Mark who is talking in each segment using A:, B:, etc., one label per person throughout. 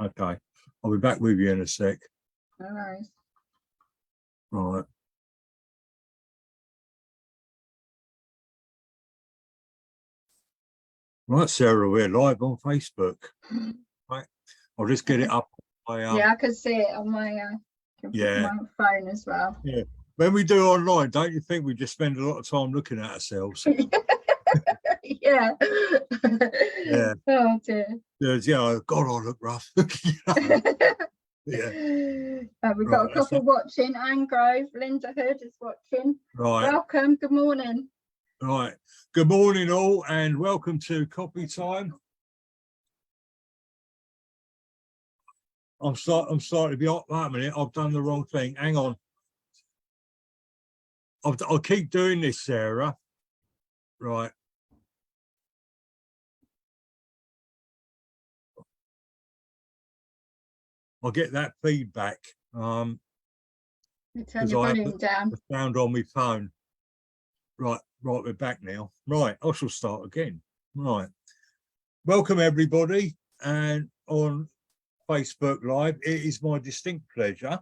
A: Okay, I'll be back with you in a sec.
B: No worries.
A: Right. Right, Sarah, we're live on Facebook. Right, I'll just get it up.
B: Yeah, I can see it on my my phone as well.
A: Yeah, when we do online, don't you think we just spend a lot of time looking at ourselves?
B: Yeah.
A: Yeah.
B: Oh dear.
A: Yeah, God, I look rough. Yeah.
B: We've got a couple watching. Anne Grove, Linda Hood is watching.
A: Right.
B: Welcome. Good morning.
A: Right. Good morning, all, and welcome to Copy Time. I'm starting to be up. Wait a minute, I've done the wrong thing. Hang on. I'll keep doing this, Sarah. Right. I'll get that feedback.
B: Turn your volume down.
A: The sound on my phone. Right, we're back now. Right, I shall start again. Right. Welcome everybody, and on Facebook Live, it is my distinct pleasure.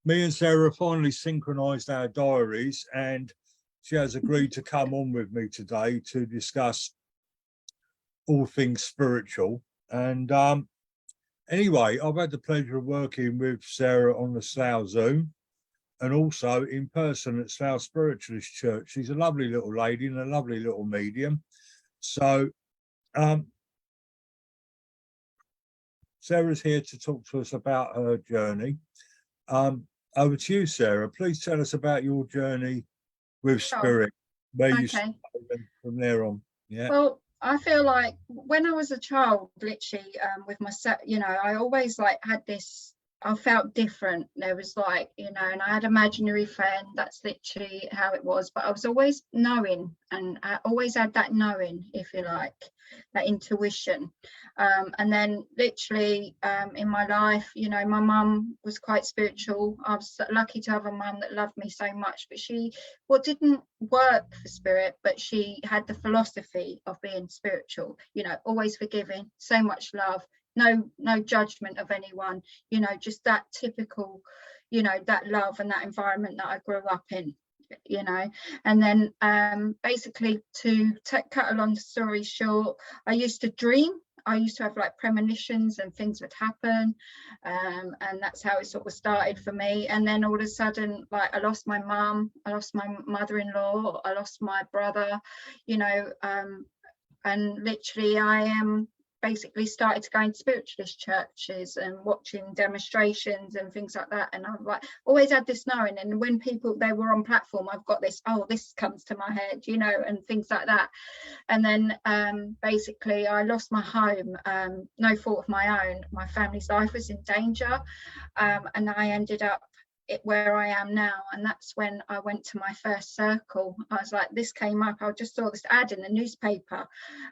A: Me and Sarah finally synchronized our diaries, and she has agreed to come on with me today to discuss all things spiritual. And anyway, I've had the pleasure of working with Sarah on the Slough Zoom and also in person at Slough Spiritualist Church. She's a lovely little lady and a lovely little medium. So Sarah's here to talk to us about her journey. Over to you, Sarah. Please tell us about your journey with spirit, where you started from there on. Yeah.
B: Well, I feel like when I was a child, literally, with myself, I always had this. I felt different. There was and I had imaginary friend. That's literally how it was. But I was always knowing, and I always had that knowing, if you like, that intuition. And then literally in my life, my mum was quite spiritual. I was lucky to have a mum that loved me so much, but she didn't work for spirit, but she had the philosophy of being spiritual, always forgiving, so much love. No judgment of anyone, just that typical, that love and that environment that I grew up in, and then basically to cut a long story short, I used to dream. I used to have premonitions and things would happen, and that's how it sort of started for me. And then all of a sudden, I lost my mum, I lost my mother-in-law, I lost my brother, and literally I basically started to go into spiritualist churches and watching demonstrations and things like that, and I've always had this knowing. And when they were on platform, I've got this, this comes to my head, and things like that. And then basically I lost my home, no fault of my own. My family's life was in danger, and I ended up where I am now. And that's when I went to my first circle. I was this came up, I just saw this ad in the newspaper,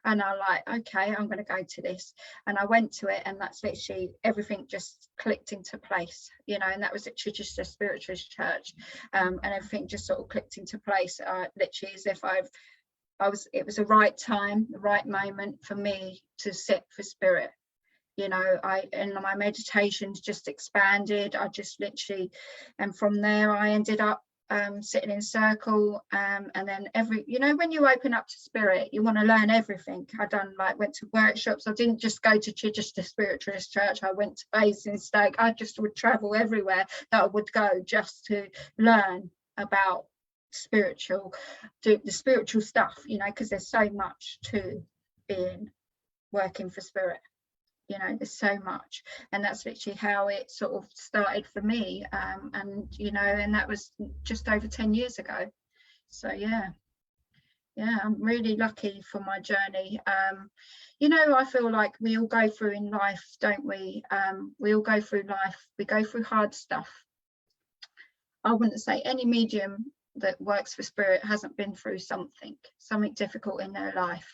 B: and I okay, I'm going to go to this. And I went to it, and that's literally everything just clicked into place, and that was literally just a spiritualist church, and everything just sort of clicked into place, literally as if it was the right time, the right moment for me to sit for spirit. And my meditations just expanded. I just literally, and from there I ended up sitting in circle, and then when you open up to spirit, you want to learn everything. I went to workshops. I didn't just go to just a spiritualist church. I went to Basingstoke. I just would travel everywhere that I would go just to learn about the spiritual stuff, because there's so much to working for spirit. There's so much, and that's literally how it sort of started for me, and and that was just over 10 years ago. So yeah, I'm really lucky for my journey. I feel like we all go through in life, don't we? We all go through life, we go through hard stuff. I wouldn't say any medium that works for spirit hasn't been through something difficult in their life.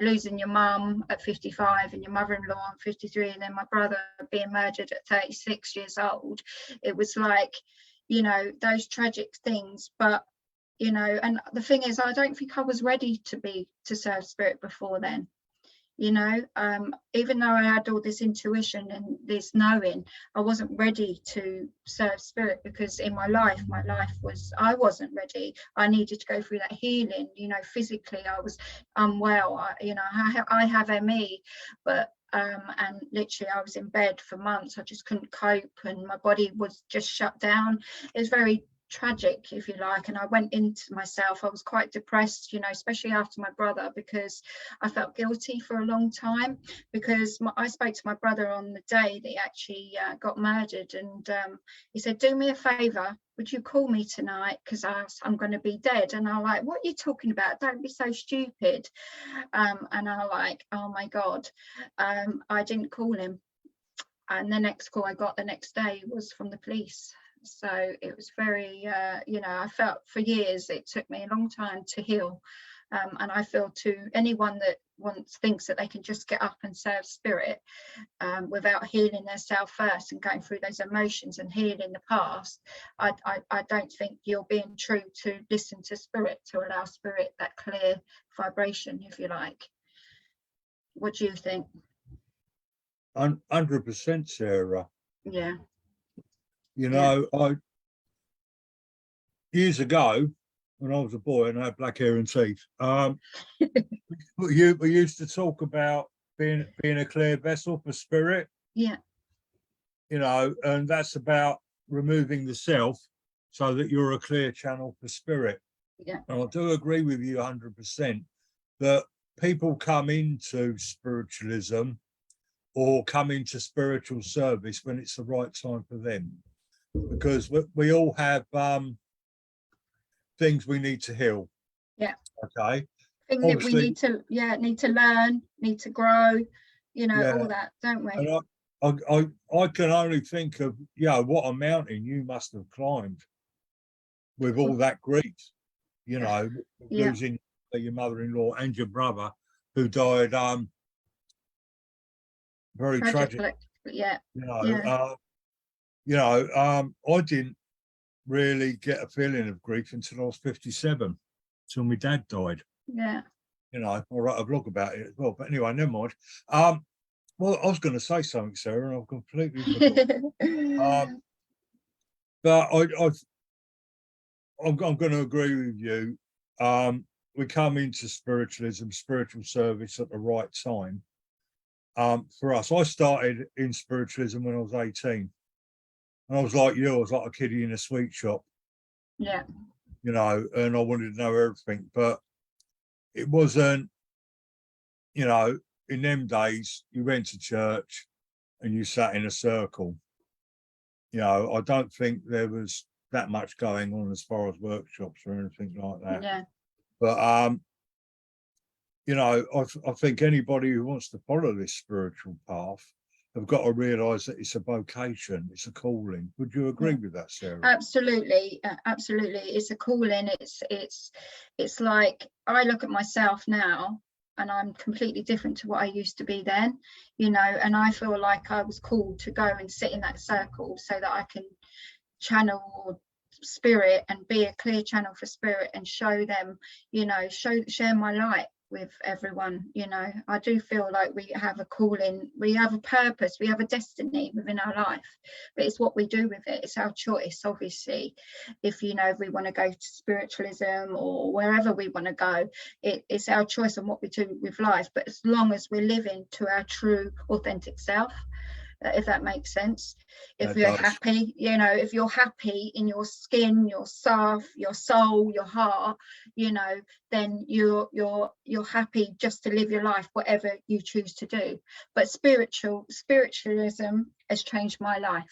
B: Losing your mum at 55 and your mother-in-law at 53, and then my brother being murdered at 36 years old. It was those tragic things. But and the thing is, I don't think I was ready to serve spirit before then. Even though I had all this intuition and this knowing, I wasn't ready to serve spirit, because in my life I wasn't ready. I needed to go through that healing. Physically I was unwell. I have ME, but and literally I was in bed for months. I just couldn't cope, and my body was just shut down. It was very tragic, if you like, and I went into myself. I was quite depressed, especially after my brother, because I felt guilty for a long time, because I spoke to my brother on the day that he actually got murdered, and he said, do me a favor, would you call me tonight, because I'm going to be dead. And I'm like, what are you talking about? Don't be so stupid. And I'm like, oh my God. I didn't call him, and the next call I got the next day was from the police. So it was very, I felt for years, it took me a long time to heal. And I feel to anyone that thinks that they can just get up and serve spirit without healing themselves first and going through those emotions and healing the past, I don't think you're being true to listen to spirit, to allow spirit that clear vibration, if you like. What do you think?
A: 100%, Sarah.
B: Yeah.
A: I years ago, when I was a boy and I had black hair and teeth, we used to talk about being a clear vessel for spirit.
B: Yeah.
A: And that's about removing the self so that you're a clear channel for spirit.
B: Yeah.
A: And I do agree with you 100% that people come into spiritualism or come into spiritual service when it's the right time for them, because we all have things we need to heal.
B: Yeah.
A: Okay.
B: Things that we need to learn, need to grow, all that, don't we?
A: And I can only think of what a mountain you must have climbed with all that grief, losing your mother-in-law and your brother, who died very tragic.
B: Yeah.
A: I didn't really get a feeling of grief until I was 57, till my dad died.
B: Yeah.
A: I write a blog about it as well. But anyway, never mind. Well, I was going to say something, Sarah, and I've completely forgotten. But I'm going to agree with you. We come into spiritualism, spiritual service at the right time. For us, I started in spiritualism when I was 18. And I was like you, I was like a kiddie in a sweet shop.
B: Yeah.
A: And I wanted to know everything. But it wasn't, in them days, you went to church and you sat in a circle. I don't think there was that much going on as far as workshops or anything like that.
B: Yeah.
A: But I think anybody who wants to follow this spiritual path have got to realise that it's a vocation, it's a calling. Would you agree with that, Sarah?
B: Absolutely, absolutely. It's a calling. It's like, I look at myself now and I'm completely different to what I used to be then, and I feel like I was called to go and sit in that circle so that I can channel spirit and be a clear channel for spirit and show them, share my light with everyone. I do feel like we have a calling, we have a purpose, we have a destiny within our life, but it's what we do with it. It's our choice, obviously. If we want to go to spiritualism or wherever we want to go, it's our choice on what we do with life, but as long as we're living to our true authentic self, if that makes sense. If you're happy, if you're happy in your skin, your self, your soul, your heart, then you're happy just to live your life, whatever you choose to do. But spiritualism has changed my life.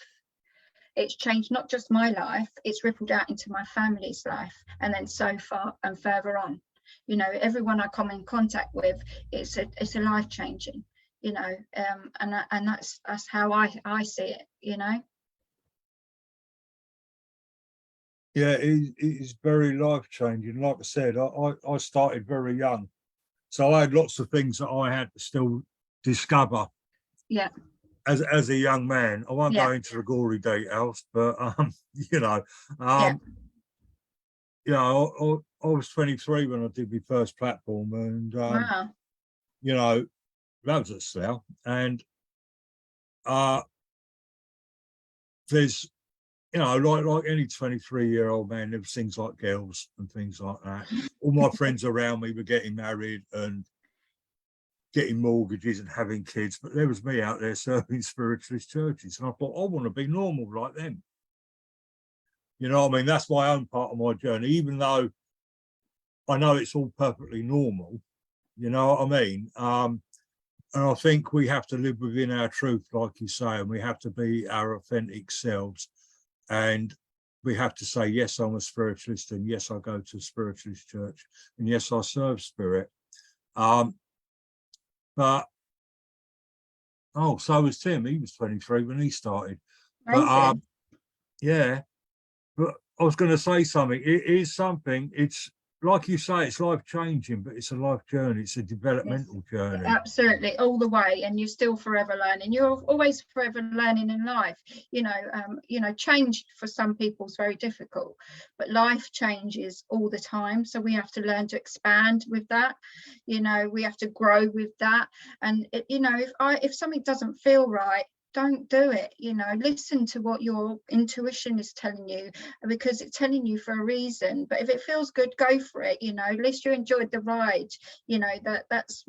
B: It's changed not just my life, it's rippled out into my family's life, and then so far and further on. Everyone I come in contact with, it's a life changing. And that's how I see it.
A: Yeah, it is very life changing. Like I said, I started very young, so I had lots of things that I had to still discover.
B: Yeah.
A: As a young man, I won't go into the gory details, but I was 23 when I did my first platform, and
B: wow.
A: loads at Slough, and there's, you know, like any 23-year-old man, there was things like girls and things like that. All my friends around me were getting married and getting mortgages and having kids, but there was me out there serving spiritualist churches, and I thought, I want to be normal like them. You know what I mean? That's my own part of my journey, even though I know it's all perfectly normal. You know what I mean? And I think we have to live within our truth, like you say, and we have to be our authentic selves. And we have to say, yes, I'm a spiritualist, and yes, I go to a spiritualist church, and yes, I serve spirit. But oh, so was Tim. He was 23 when he started. But yeah, but I was going to say something. It is something. It's like you say, it's life changing, but it's a life journey. It's a developmental journey.
B: Absolutely, all the way, and you're still forever learning. You're always forever learning in life. You know, change for some people is very difficult, but life changes all the time. So we have to learn to expand with that. You know, we have to grow with that. And you know, if something doesn't feel right, don't do it. You know, listen to what your intuition is telling you, because it's telling you for a reason. But if it feels good, go for it. You know, at least you enjoyed the ride. You know, that's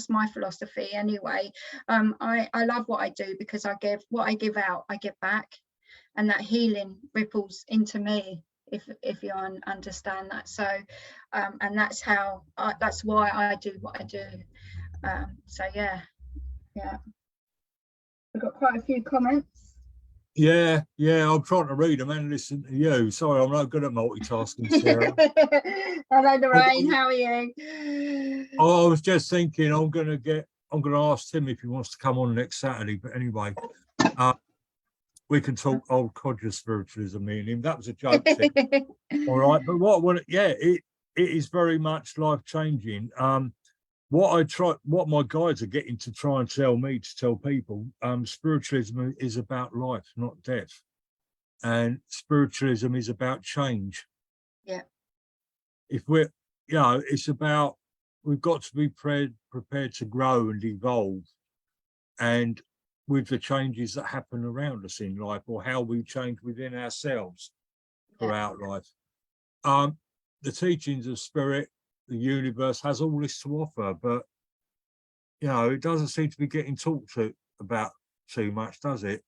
B: my philosophy anyway. I love what I do, because I give what I give out, I give back, and that healing ripples into me, if you understand that. So and that's why I do what I do. So yeah. We've got quite a few comments.
A: Yeah, I'm trying to read them and listen to you. Sorry, I'm not good at multitasking, Sarah.
B: Hello, Lorraine, how are you?
A: I was just thinking I'm gonna ask Tim if he wants to come on next Saturday. But anyway, we can talk old codger spiritualism, me and him. That was a joke, Tim. All right, but it is very much life changing. What my guides are getting to try and tell me to tell people, spiritualism is about life, not death. And spiritualism is about change.
B: Yeah.
A: If we're, you know, it's about, we've got to be prepared to grow and evolve. And with the changes that happen around us in life, or how we change within ourselves throughout life. The teachings of spirit, the universe has all this to offer, but you know, it doesn't seem to be getting talked about too much, does it?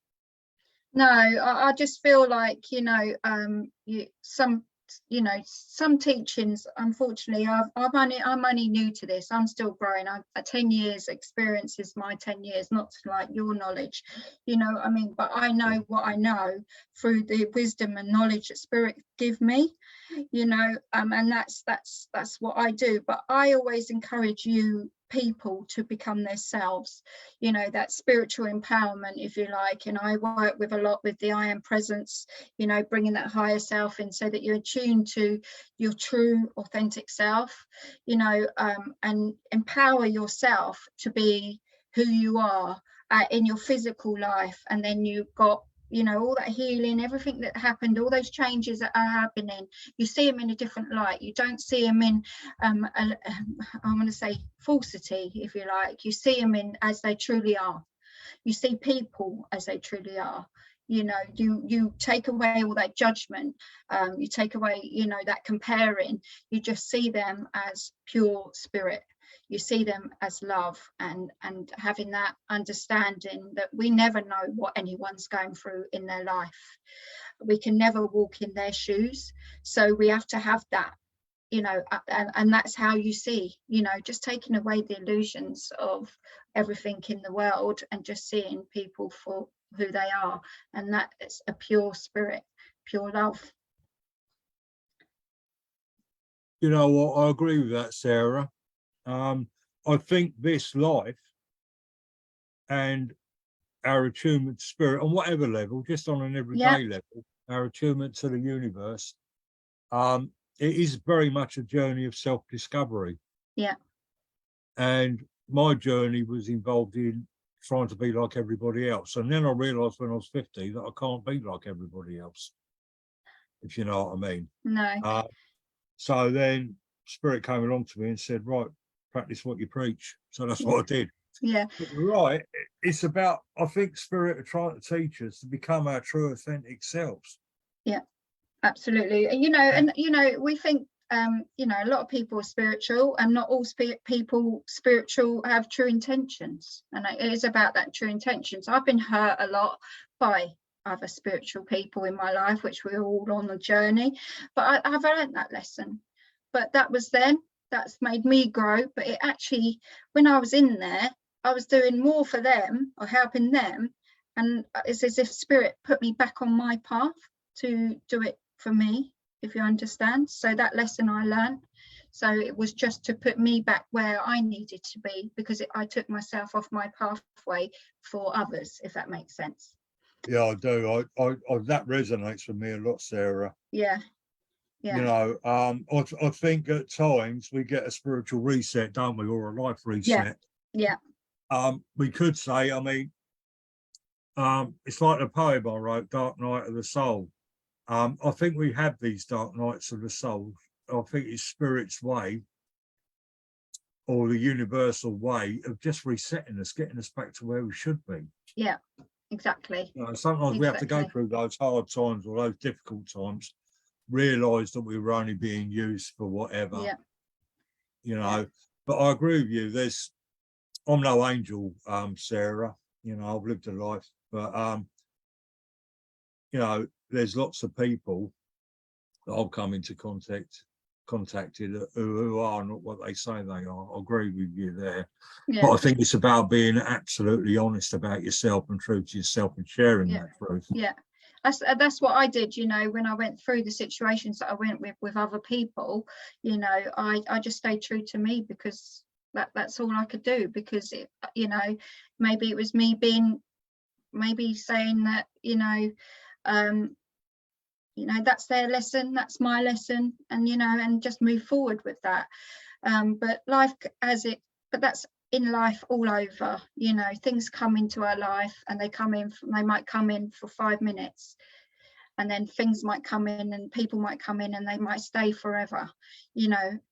B: No, I just feel like, you know, some teachings, unfortunately, I'm only new to this. I'm still growing. 10 years experience is my 10 years, not like your knowledge, you know. I mean, but I know what I know through the wisdom and knowledge that spirit give me, you know, and that's what I do. But I always encourage people to become themselves, you know, that spiritual empowerment, if you like. And I work with a lot with the I am presence, you know, bringing that higher self in, so that you're attuned to your true authentic self, you know, and empower yourself to be who you are in your physical life. And then you've got, you know, all that healing, everything that happened, all those changes that are happening, you see them in a different light. You don't see them in I'm going to say falsity, if you like. You see them in as they truly are. You see people as they truly are. You know, you take away all that judgment, you take away, you know, that comparing. You just see them as pure spirit. You see them as love, and having that understanding that we never know what anyone's going through in their life. We can never walk in their shoes, so we have to have that, you know, and that's how you see, you know, just taking away the illusions of everything in the world and just seeing people for who they are, and that is a pure spirit, pure love.
A: You know what, I agree with that, Sarah. I think this life and our attunement to spirit on whatever level, just on an everyday level, our attunement to the universe, it is very much a journey of self-discovery.
B: Yeah.
A: And my journey was involved in trying to be like everybody else. And then I realised when I was 50 that I can't be like everybody else, if you know what I mean.
B: No.
A: So then spirit came along to me and said, right, practice what you preach. So that's what I did.
B: Yeah.
A: But you're right. It's about, I think, spirit are trying to teach us to become our true, authentic selves.
B: Yeah, absolutely. And we think a lot of people are spiritual, and not all people spiritual have true intentions, and it is about that true intentions. I've been hurt a lot by other spiritual people in my life, which we're all on a journey, but I've learned that lesson. But that was then, that's made me grow. But it actually, when I was in there, I was doing more for them or helping them, and it's as if spirit put me back on my path to do it for me, if you understand. So that lesson I learned, so it was just to put me back where I needed to be, because I took myself off my pathway for others, if that makes sense.
A: Yeah, I do. I that resonates with me a lot, Sarah.
B: Yeah.
A: I think at times we get a spiritual reset, don't we, or a life reset.
B: Yeah.
A: We could say, I mean, it's like the poem I wrote, Dark Night of the Soul. I think we have these dark nights of the soul. I think it's spirit's way, or the universal way of just resetting us, getting us back to where we should be.
B: Yeah, exactly.
A: Sometimes we have to go through those hard times or those difficult times, realise that we were only being used for whatever.
B: Yeah.
A: But I agree with you. I'm no angel, Sarah. I've lived a life, but there's lots of people that I've come into contacted who are not what they say they are. I agree with you there. But I think it's about being absolutely honest about yourself and true to yourself and sharing that truth.
B: Yeah. That's what I did, when I went through the situations that I went with other people, I just stayed true to me, because that's all I could do. Because maybe it was me maybe saying that, that's their lesson, that's my lesson, and and just move forward with that. But life but that's in life all over. Things come into our life, and they might come in for 5 minutes, and then things might come in, and people might come in, and they might stay forever.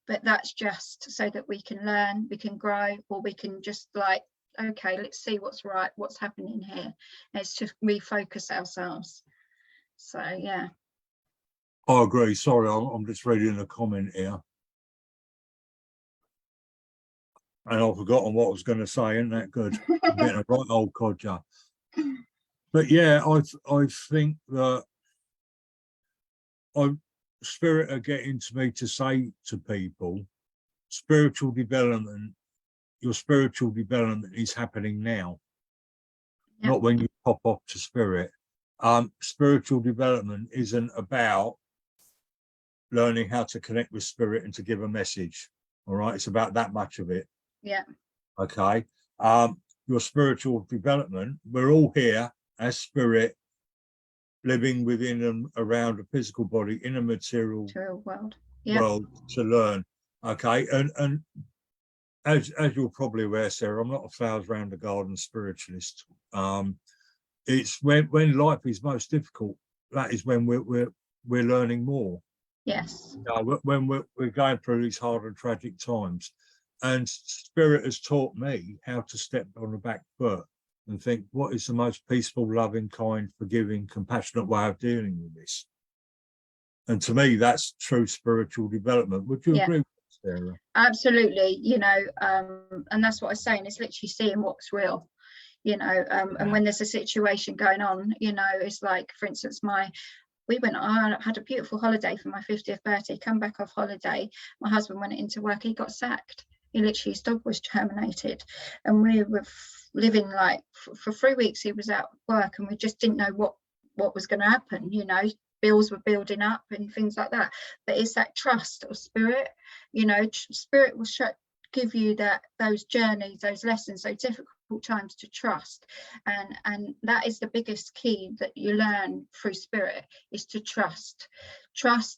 B: But that's just so that we can learn, we can grow, or we can just okay, let's see what's happening here. It's to refocus ourselves. So yeah.
A: I agree. Sorry, I'm just reading a comment here. And I've forgotten what I was going to say. Isn't that good? I'm getting a right old codger. But yeah, I think that spirit are getting to me to say to people, spiritual development, your spiritual development is happening now. Not when you pop off to spirit. Spiritual development isn't about learning how to connect with spirit and to give a message. All right, it's about that much of it.
B: Yeah.
A: Okay. Your spiritual development, we're all here as spirit, living within and around a physical body in a material
B: world.
A: World to learn. Okay. And as you're probably aware, Sarah, I'm not a flowers round the garden spiritualist. It's when life is most difficult, that is when we're learning more.
B: Yes.
A: When we're going through these hard and tragic times. And spirit has taught me how to step on the back foot and think, what is the most peaceful, loving, kind, forgiving, compassionate way of dealing with this? And to me, that's true spiritual development. Would you agree with that, Sarah?
B: Absolutely. And that's what I was saying, it's literally seeing what's real. And when there's a situation going on, it's like, for instance, I had a beautiful holiday for my 50th birthday, come back off holiday, my husband went into work, he got sacked. His dog was terminated, and we were living for 3 weeks he was out work, and we just didn't know what was going to happen. Bills were building up and things like that. But it's that trust of spirit. Spirit will give you those journeys, those lessons, those difficult times to trust, and that is the biggest key that you learn through spirit, is to trust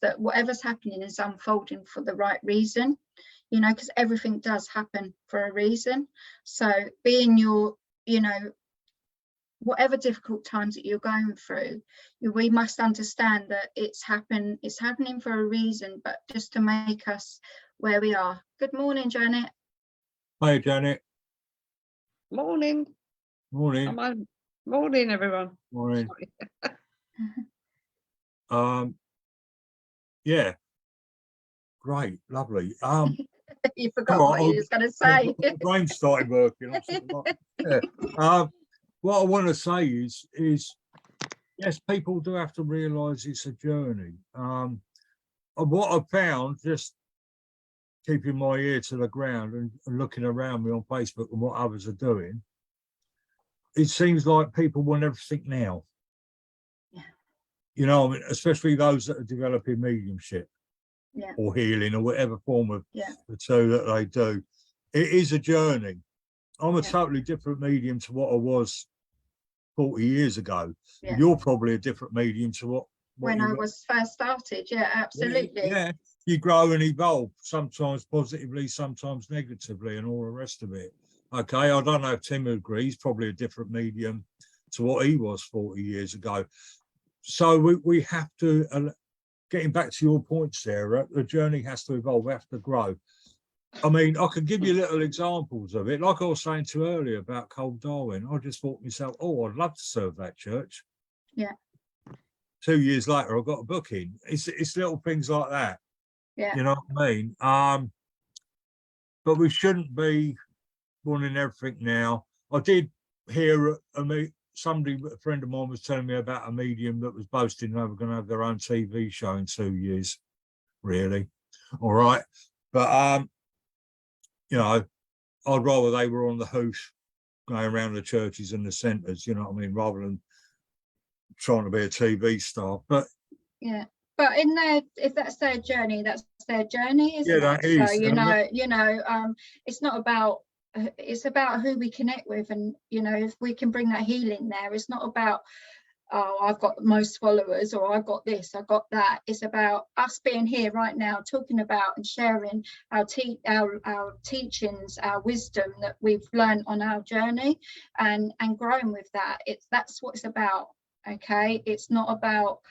B: that whatever's happening is unfolding for the right reason, because everything does happen for a reason. So being whatever difficult times that you're going through, we must understand that it's happening for a reason, but just to make us where we are. Good morning, Janet.
A: Hi, Janet.
C: Morning.
A: Morning.
C: Morning, everyone.
A: Morning.
C: Sorry.
A: Yeah. Great, lovely.
B: You forgot what you was going to say.
A: My brain started working. I'm sort of like, yeah. What I want to say is yes, people do have to realise it's a journey. And what I've found, just keeping my ear to the ground and looking around me on Facebook and what others are doing, it seems like people want everything now.
B: Yeah.
A: You know, I mean, especially those that are developing mediumship.
B: Yeah.
A: Or healing or whatever form of
B: Yeah.
A: the two that they do. It is a journey. I'm a
B: Yeah.
A: totally different medium to what I was 40 years ago.
B: Yeah.
A: You're probably a different medium to what
B: When
A: you
B: I
A: were.
B: was first started, yeah, absolutely.
A: Yeah, you grow and evolve, sometimes positively, sometimes negatively, and all the rest of it. Okay, I don't know if Tim agrees, probably a different medium to what he was 40 years ago. So we have to, getting back to your point, Sarah, the journey has to evolve, we have to grow. I mean, I could give you little examples of it. Like I was saying to you earlier about Cold Darwin, I just thought to myself, oh, I'd love to serve that church.
B: Yeah.
A: 2 years later, I got a booking. It's little things like that.
B: Yeah.
A: You know what I mean? But we shouldn't be wanting everything now. I did hear somebody, a friend of mine was telling me about a medium that was boasting they were going to have their own TV show in 2 years. Really? All right. But, you know, I'd rather they were on the hoof going around the churches and the centres, you know what I mean, rather than trying to be a TV star. But
B: yeah, but if that's their journey, that's their journey, isn't
A: yeah,
B: it?
A: that is.
B: So it's not about, it's about who we connect with, and if we can bring that healing there, it's not about, oh, I've got the most followers, or I got this, I got that. It's about us being here right now, talking about and sharing our teachings, our wisdom that we've learned on our journey, and growing with that. That's what it's about. Okay, it's not about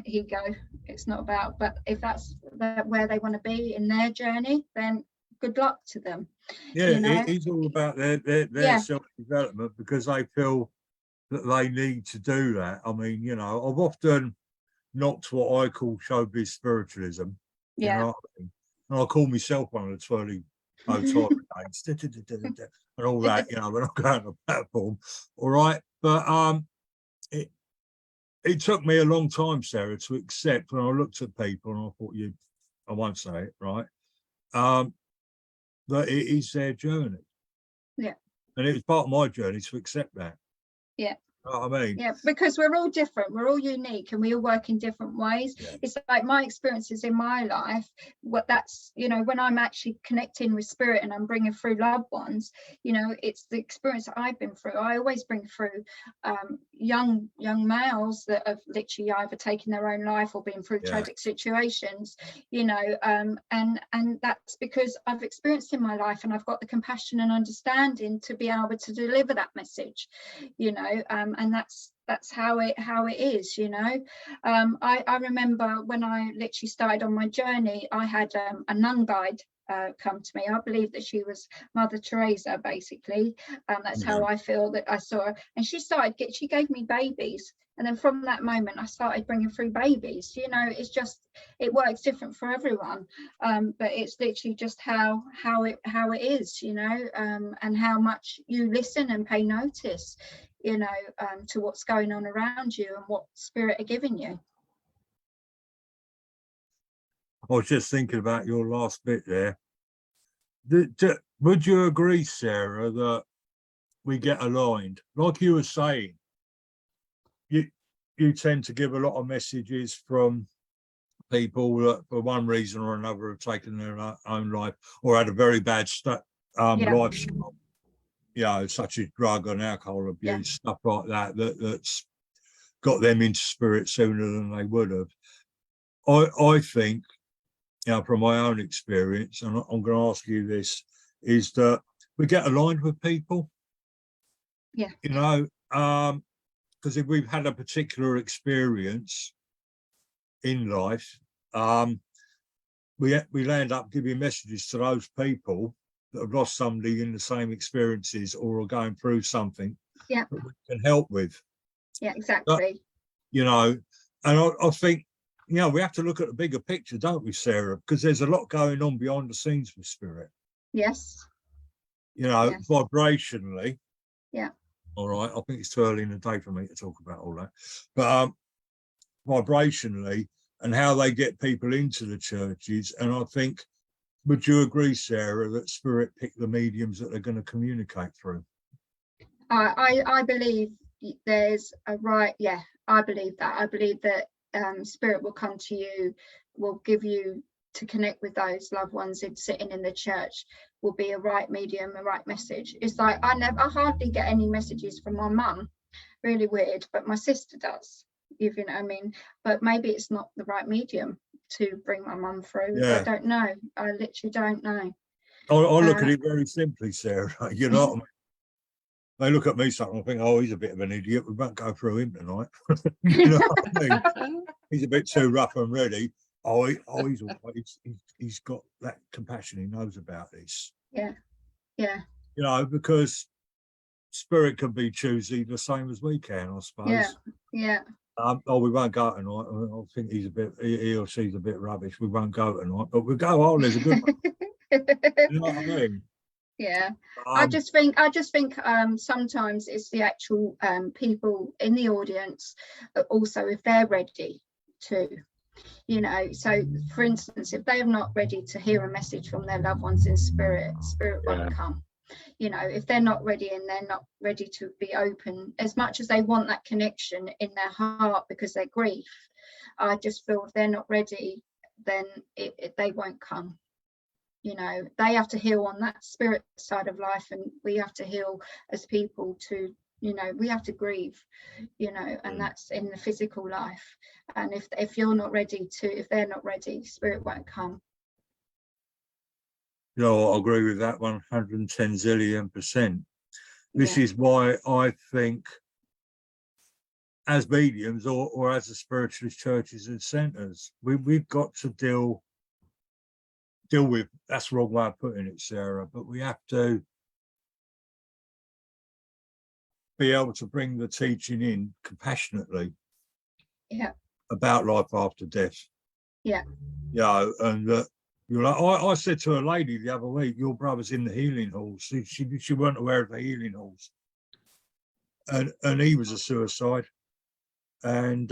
B: ego. It's not about, but if that's where they want to be in their journey, then good luck to them.
A: Yeah, it is all about their self-development, because they feel that they need to do that. I mean, I've often knocked what I call showbiz spiritualism.
B: Yeah.
A: You know what I mean? And I call myself one of the twirly bow tie and all that, when I go on the platform. All right. But it took me a long time, Sarah, to accept when I looked at people and I thought, I won't say it, right? That it is their journey.
B: Yeah.
A: And it was part of my journey to accept that.
B: Yeah.
A: You know what I mean?
B: Yeah, because we're all different, we're all unique, and we all work in different ways.
A: Yeah.
B: It's like my experiences in my life, when I'm actually connecting with spirit and I'm bringing through loved ones, it's the experience that I've been through. I always bring through young males that have literally either taken their own life or been through tragic situations, and that's because I've experienced in my life, and I've got the compassion and understanding to be able to deliver that message, and that's how it is. I remember when I literally started on my journey, I had a nun guide come to me. I believe that she was Mother Teresa, basically. That's how I feel that I saw her, and she gave me babies, and then from that moment I started bringing through babies. It's just, it works different for everyone, but it's literally just how it is, and how much you listen and pay notice, to what's going on around you and what spirit are giving you.
A: I was just thinking about your last bit there. Would you agree, Sarah, that we get aligned? Like you were saying, you tend to give a lot of messages from people that for one reason or another have taken their own life or had a very bad lifestyle, such as drug and alcohol abuse, stuff like that's got them into spirit sooner than they would have. I think, from my own experience, and I'm going to ask you this, is that we get aligned with people.
B: Yeah.
A: Because if we've had a particular experience in life, we end up giving messages to those people that have lost somebody in the same experiences or are going through something
B: Yeah.
A: that we can help with.
B: Yeah, exactly.
A: You know, and I think, you know, we have to look at the bigger picture, don't we, Sarah? Because there's a lot going on behind the scenes with spirit.
B: Yes.
A: You know,
B: Yes.
A: vibrationally.
B: Yeah.
A: All right. I think it's too early in the day for me to talk about all that. But vibrationally and how they get people into the churches. And I think, would you agree, Sarah, that spirit pick the mediums that they're going to communicate through?
B: I believe there's a right. Yeah, I believe that. I believe that spirit will come to you, will give you to connect with those loved ones sitting in the church, will be a right medium, a right message. It's like I hardly get any messages from my mum. Really weird, but my sister does. If you know what I mean. But maybe it's not the right medium to bring my mum through.
A: Yeah.
B: I don't know. I literally don't know.
A: I look at it very simply, Sarah. You know what I mean? They look at me something and think, oh, he's a bit of an idiot. We won't go through him tonight. You know what I mean? He's a bit too rough and ready. He's all right. He's got that compassion. He knows about this.
B: Yeah. Yeah.
A: You know, because spirit can be choosy the same as we can, I suppose.
B: Yeah. Yeah.
A: We won't go tonight. I think he's a bit, he or she's a bit rubbish. We won't go tonight, but we'll go. Oh, there's a good one. You know what I mean?
B: Yeah. I just think sometimes it's the actual people in the audience, also if they're ready to, you know. So for instance, if they're not ready to hear a message from their loved ones in spirit won't come. You know, if they're not ready and they're not ready to be open, as much as they want that connection in their heart because they're grief, I just feel if they're not ready, then they won't come. You know, they have to heal on that spirit side of life, and we have to heal as people to, you know, we have to grieve, you know, and that's in the physical life. And if you're not ready to, if they're not ready, spirit won't come.
A: You know, I agree with that 110 zillion%. This
B: Yeah.
A: is why I think as mediums or as a spiritualist churches and centres, we've got to deal with, that's the wrong way of putting it, Sarah, but we have to be able to bring the teaching in compassionately.
B: Yeah.
A: About life after death.
B: Yeah.
A: You know, and you're like, I said to a lady the other week, your brother's in the healing halls. She weren't aware of the healing halls. And he was a suicide. And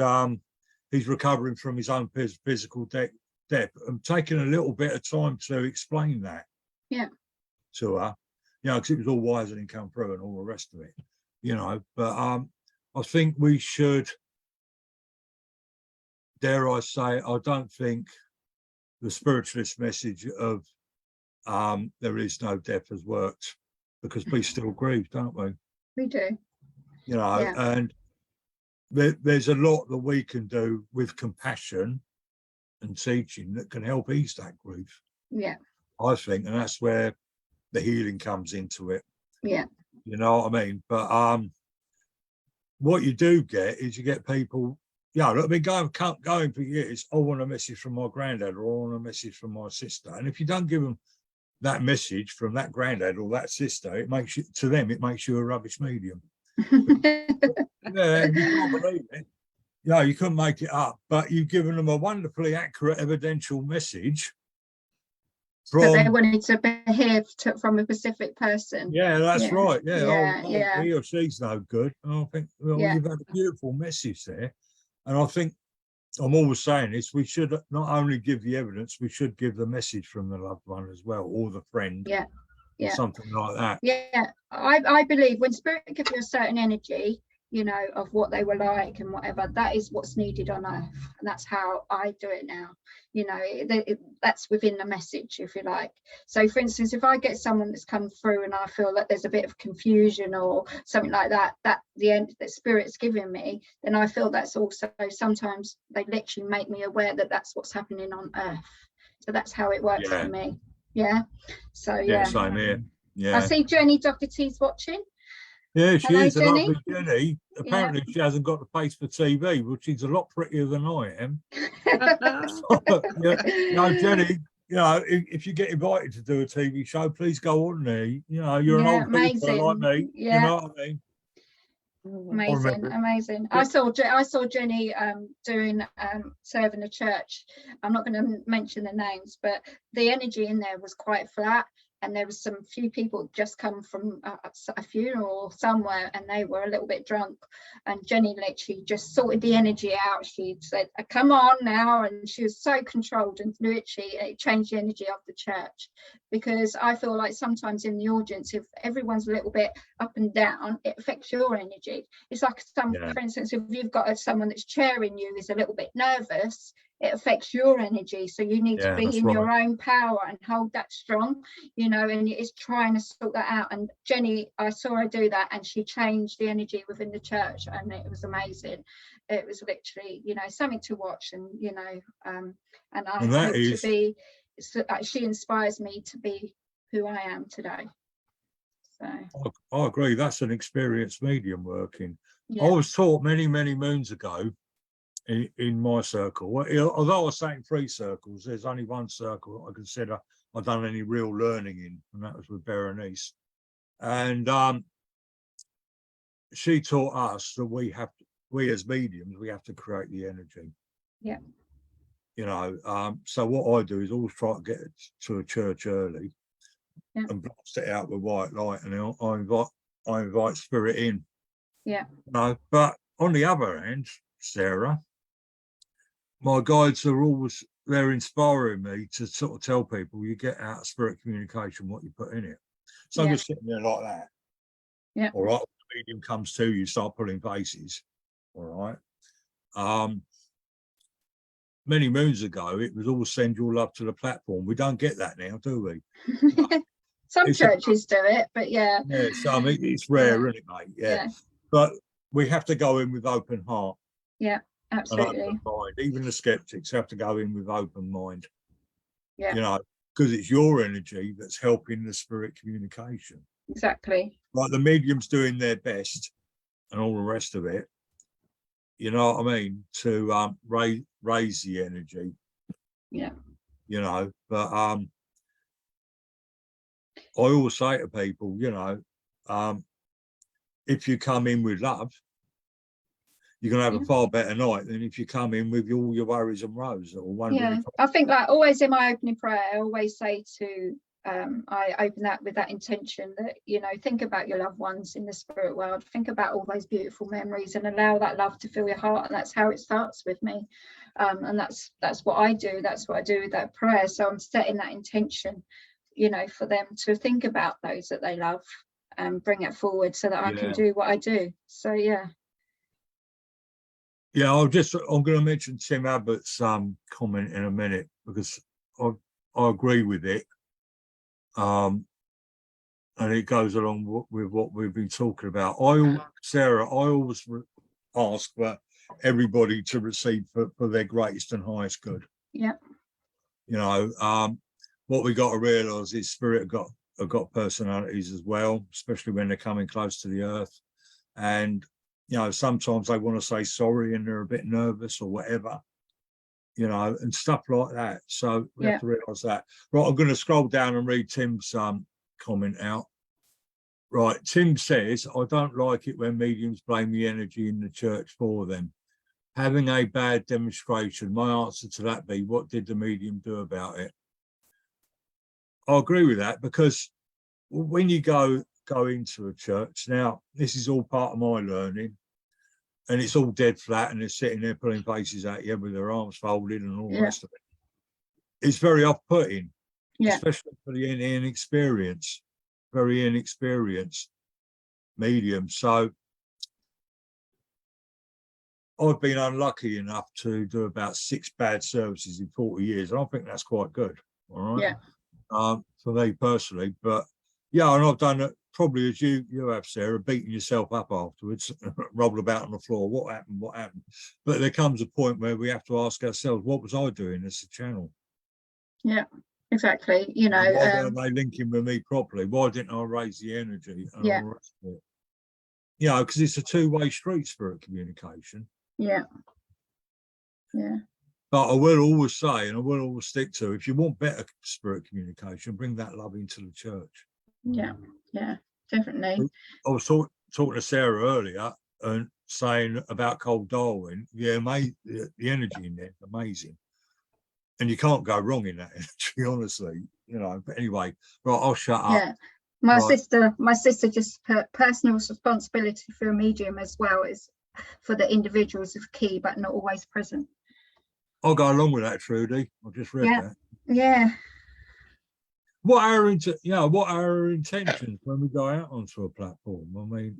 A: he's recovering from his own physical death. I'm taking a little bit of time to explain that.
B: Yeah.
A: To her, you know, because it was all wise and come through and all the rest of it, you know. But I think we should, dare I say, I don't think the spiritualist message of there is no death has worked, because we still grieve, don't we?
B: We do.
A: You know,
B: Yeah.
A: and there's a lot that we can do with compassion and teaching that can help ease that grief.
B: Yeah.
A: I think, and that's where the healing comes into it.
B: Yeah.
A: You know what I mean? But what you do get is you get people, yeah, I've been going for years. I want a message from my granddad, or I want a message from my sister. And if you don't give them that message from that granddad or that sister, it makes you, to them, it makes you a rubbish medium. Yeah, you can't believe it. Yeah, you couldn't make it up, but you've given them a wonderfully accurate evidential message.
B: But they wanted to behave from a specific person.
A: Yeah, that's right. Yeah,
B: yeah.
A: He or she's no good. And I think, well, you've had a beautiful message there. And I think, I'm always saying this, we should not only give the evidence, we should give the message from the loved one as well, or the friend.
B: Yeah. Yeah.
A: Something like that.
B: Yeah. I believe when spirit gives you a certain energy, you know, of what they were like and whatever, that is what's needed on earth. And that's how I do it now. You know, that's within the message, if you like. So for instance, if I get someone that's come through and I feel that there's a bit of confusion or something like that, that the end that spirit's giving me, then I feel that's also, sometimes they literally make me aware that that's what's happening on earth. So that's how it works for me. Yeah. So yeah.
A: Same here. Yeah.
B: I see Jenny Doherty's watching.
A: Yeah, she
B: Hello,
A: is a
B: Jenny.
A: lovely Jenny. Apparently, she hasn't got the face for TV, but she's a lot prettier than I am. Yeah. No, Jenny, you know, if you get invited to do a TV show, please go on there. You know, you're
B: Yeah,
A: an old geezer like me.
B: yeah.
A: You know what I mean?
B: Amazing.
A: Yeah.
B: I saw Jenny doing serving a church. I'm not going to mention the names, but the energy in there was quite flat, and there was some few people just come from a funeral somewhere, and they were a little bit drunk, and Jenny literally just sorted the energy out. She said, come on now, and she was so controlled, and literally it changed the energy of the church. Because I feel like sometimes in the audience, if everyone's a little bit up and down, it affects your energy. It's like for instance, if you've got someone that's chairing you is a little bit nervous, it affects your energy. So you need to be in your own power and hold that strong, you know, and it's trying to sort that out. And Jenny, I saw her do that, and she changed the energy within the church, and it was amazing. It was literally, you know, something to watch, and you know, and I hope to be. She inspires me to be who I am today. So
A: I agree. That's an experienced medium working. I was taught many moons ago in my circle. Although I sat in 3 circles, there's only 1 circle I consider I've done any real learning in, and that was with Berenice. And she taught us that we as mediums, we have to create the energy.
B: Yeah.
A: You know, so what I do is always try to get to a church early and blast it out with white light, and I invite spirit in.
B: Yeah.
A: You know, but on the other hand, Sarah, my guides are always, they're inspiring me to sort of tell people you get out of spirit communication what you put in it. So I'm just sitting there like that.
B: Yeah.
A: All right. The medium comes to you, start pulling faces. All right. Many moons ago, it was all send your love to the platform. We don't get that now, do we?
B: Some churches do it, but yeah.
A: Yeah, so I mean, it's rare, isn't it, mate? Yeah. But we have to go in with open heart.
B: Yeah, absolutely.
A: Open mind. Even the skeptics have to go in with open mind.
B: Yeah.
A: You know, because it's your energy that's helping the spirit communication.
B: Exactly.
A: Like the medium's doing their best and all the rest of it. You know what I mean? To raise the energy.
B: Yeah.
A: You know, but I always say to people, you know, if you come in with love, you're going to have a far better night than if you come in with all your worries and woes.
B: I think, like always in my opening prayer, I always say to, I open that with that intention that, you know, think about your loved ones in the spirit world, think about all those beautiful memories and allow that love to fill your heart. And that's how it starts with me. And that's what I do. That's what I do with that prayer. So I'm setting that intention, you know, for them to think about those that they love and bring it forward so that I can do what I do. So, yeah.
A: Yeah, I'm going to mention Tim Abbott's comment in a minute because I agree with it. And it goes along with what we've been talking about. Sarah, I always ask for everybody to receive for their greatest and highest good.
B: Yeah.
A: You know, what we got to realise is spirit have got personalities as well, especially when they're coming close to the earth. And you know, sometimes they want to say sorry and they're a bit nervous or whatever, you know, and stuff like that. So we have to realise that. Right, I'm going to scroll down and read Tim's comment out. Right, Tim says, I don't like it when mediums blame the energy in the church for them. Having a bad demonstration, my answer to that be, what did the medium do about it? I agree with that because when you go into a church, now this is all part of my learning, and it's all dead flat and they're sitting there pulling faces at you with their arms folded and all the rest of it. It's very off-putting, especially for the very inexperienced medium. So I've been unlucky enough to do about 6 bad services in 40 years. And I think that's quite good. All right. Yeah. For me personally, but yeah, and I've done it probably as you have, Sarah, beating yourself up afterwards, rolled about on the floor. What happened? But there comes a point where we have to ask ourselves, what was I doing as a channel?
B: Yeah, exactly. You know,
A: why weren't they linking with me properly? Why didn't I raise the energy? And all the rest of it? You know, because it's a 2-way street, spirit communication.
B: Yeah. Yeah.
A: But I will always say, and I will always stick to, if you want better spirit communication, bring that love into the church.
B: Yeah, definitely.
A: I was talking to Sarah earlier and saying about Cold Darwin. Yeah, the energy in there is amazing. And you can't go wrong in that energy, honestly, you know. But anyway, right, I'll shut up.
B: Yeah. My
A: Right.
B: sister just put personal responsibility for a medium as well is for the individuals is key, but not always present.
A: I'll go along with that, Trudy. I just read that.
B: Yeah.
A: What are our intentions when we go out onto a platform? I mean,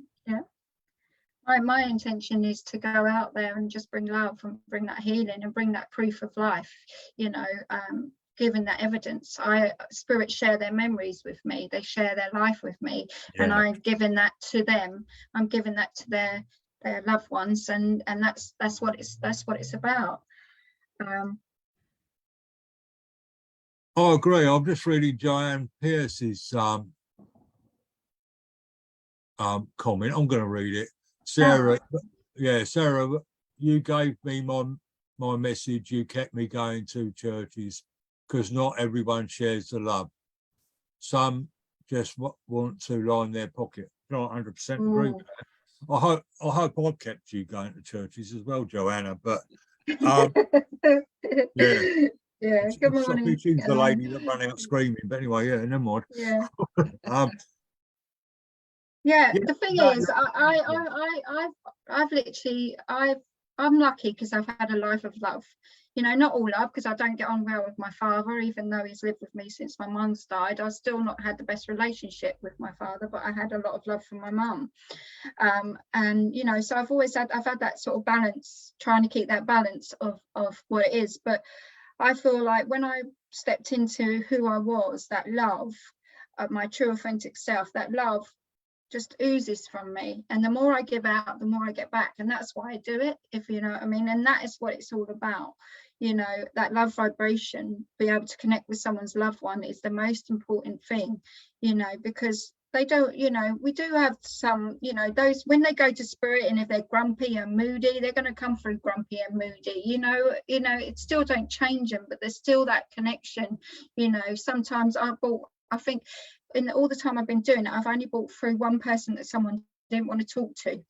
B: My intention is to go out there and just bring love and bring that healing and bring that proof of life, you know, giving that evidence. Spirits share their memories with me, they share their life with me, and I'm giving that to them. I'm giving that to their loved ones, and that's what it's about.
A: I agree. I'm just reading Joanne Pierce's comment. I'm going to read it. Sarah, Sarah, you gave me my message. You kept me going to churches because not everyone shares the love. Some just want to line their pocket. Not 100% agree with that. I hope I've kept you going to churches as well, Joanna. But yeah.
B: Good morning.
A: She's the lady that ran out screaming. But anyway, never mind.
B: The thing is, I'm lucky because I've had a life of love. You know, not all love, because I don't get on well with my father, even though he's lived with me since my mum's died. I've still not had the best relationship with my father, but I had a lot of love from my mum. And you know, so I've had that sort of balance, trying to keep that balance of what it is. But I feel like when I stepped into who I was, that love of my true authentic self, that love just oozes from me, and the more I give out, the more I get back, and that's why I do it, if you know what I mean. And that is what it's all about, you know, that love vibration. Be able to connect with someone's loved one is the most important thing, you know, because they don't, you know, we do have some, you know, those when they go to spirit, and if they're grumpy and moody, they're going to come through grumpy and moody, you know, it still don't change them, but there's still that connection, you know. Sometimes I think in all the time I've been doing it, I've only brought through one person that someone didn't want to talk to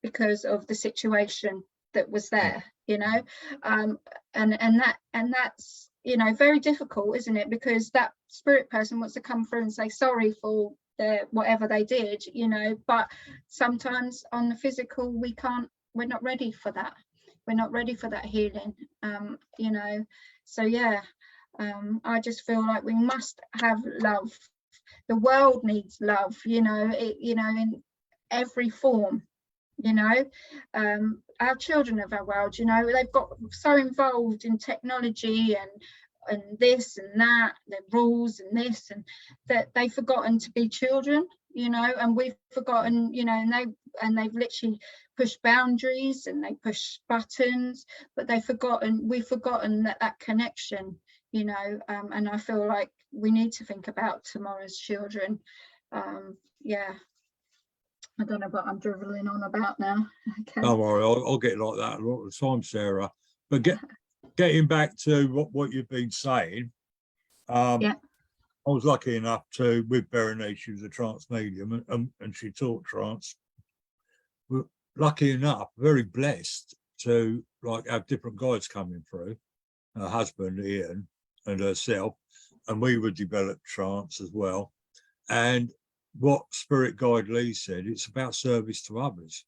B: because of the situation that was there, you know. And that's, you know, very difficult, isn't it? Because that spirit person wants to come through and say sorry for whatever they did, you know. But sometimes on the physical, we're not ready for that. We're not ready for that healing, you know. So I just feel like we must have love. The world needs love, you know, in every form, you know. Our children of our world, you know, they've got so involved in technology and this and that, the rules and this, and that they've forgotten to be children, you know. And we've forgotten, you know, and they've literally pushed boundaries and they push buttons, but we've forgotten that connection, you know. And I feel like we need to think about tomorrow's children. I don't know what I'm driveling on about now. Okay.
A: Don't worry, I'll get like that a lot of the time, Sarah. But getting back to what you've been saying, I was lucky enough to, with Berenice, she was a trance medium, and she taught trance. We're lucky enough, very blessed to like have different guides coming through, her husband Ian and herself, and we would develop trance as well. And what Spirit Guide Lee said, it's about service to others.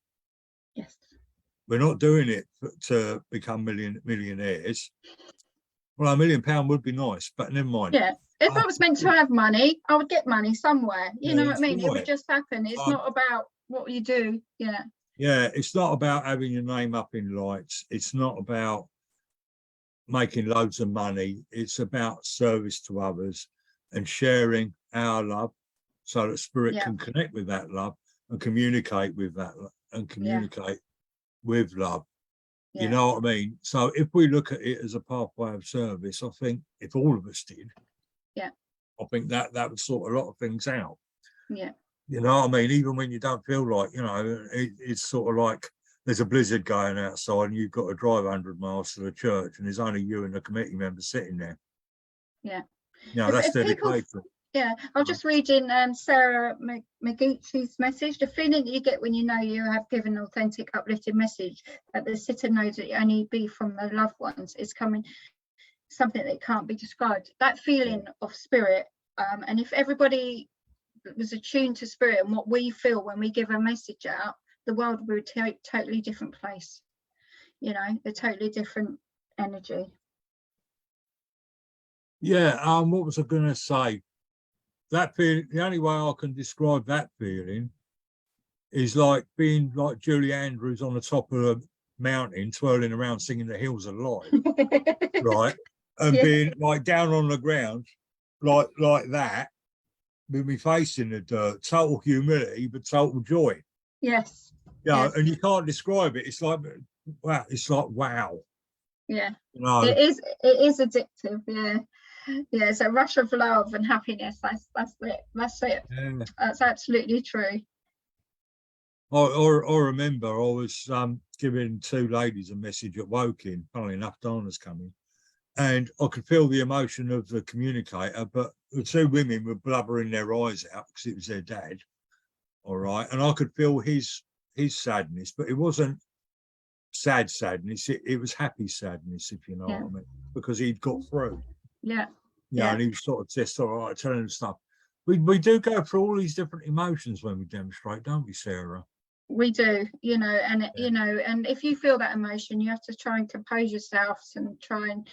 B: Yes.
A: We're not doing it to become millionaires. Well, £1 million would be nice, but never mind.
B: Yeah, if I was meant to have money, I would get money somewhere. You know what I mean? It would just happen. It's not about what you do. Yeah.
A: Yeah, it's not about having your name up in lights. It's not about making loads of money. It's about service to others and sharing our love so that spirit can connect with that love and communicate with that and communicate with love. You know what I mean? So if we look at it as a pathway of service, I think if all of us did, I think that would sort a lot of things out.
B: Yeah.
A: You know what I mean? Even when you don't feel like, you know, it's sort of like there's a blizzard going outside and you've got to drive 100 miles to the church and there's only you and the committee members sitting there.
B: Yeah.
A: You know,
B: If-
A: that's
B: if people-
A: dedication.
B: Yeah, I'll just read in Sarah Maguchi's message. The feeling that you get when you know you have given an authentic, uplifting message that the sitter knows that it only be from the loved ones is coming, something that can't be described. That feeling of spirit, and if everybody was attuned to spirit and what we feel when we give a message out, the world would be a totally different place. You know, a totally different energy.
A: Yeah, what was I going to say? That feeling, the only way I can describe that feeling is like being like Julie Andrews on the top of a mountain, twirling around singing The Hills Are Alive, right? And
B: Yeah.
A: being like down on the ground, like that, with me face in the dirt, total humility, but total joy.
B: Yes.
A: Yeah,
B: Yes.
A: and you can't describe it. It's like, wow, it's like, wow.
B: Yeah.
A: You know,
B: It is addictive. Yeah. Yeah, it's a rush of love and happiness. That's it. That's it.
A: yeah.
B: That's absolutely true.
A: I remember I was giving two ladies a message at Woking, funnily enough, Dana's coming, and I could feel the emotion of the communicator, but the two women were blubbering their eyes out because it was their dad, all right, and I could feel his sadness, but it wasn't sad sadness, it was happy sadness, if you know
B: Yeah.
A: what I mean, because he'd got through.
B: Yeah.
A: Yeah, and he was sort of just all right, telling them stuff. We do go through all these different emotions when we demonstrate, don't we, Sarah?
B: We do, you know, and you know, and if you feel that emotion, you have to try and compose yourself and try and,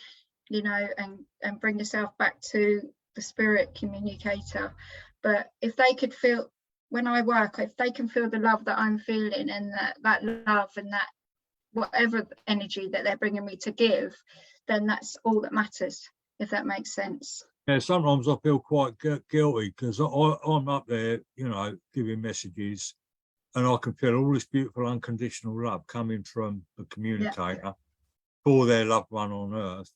B: you know, and bring yourself back to the spirit communicator. But if they could feel, when I work, if they can feel the love that I'm feeling and that love and that whatever energy that they're bringing me to give, then that's all that matters, if that makes sense.
A: Yeah, sometimes I feel quite guilty because I'm up there, you know, giving messages, and I can feel all this beautiful unconditional love coming from the communicator for their loved one on earth.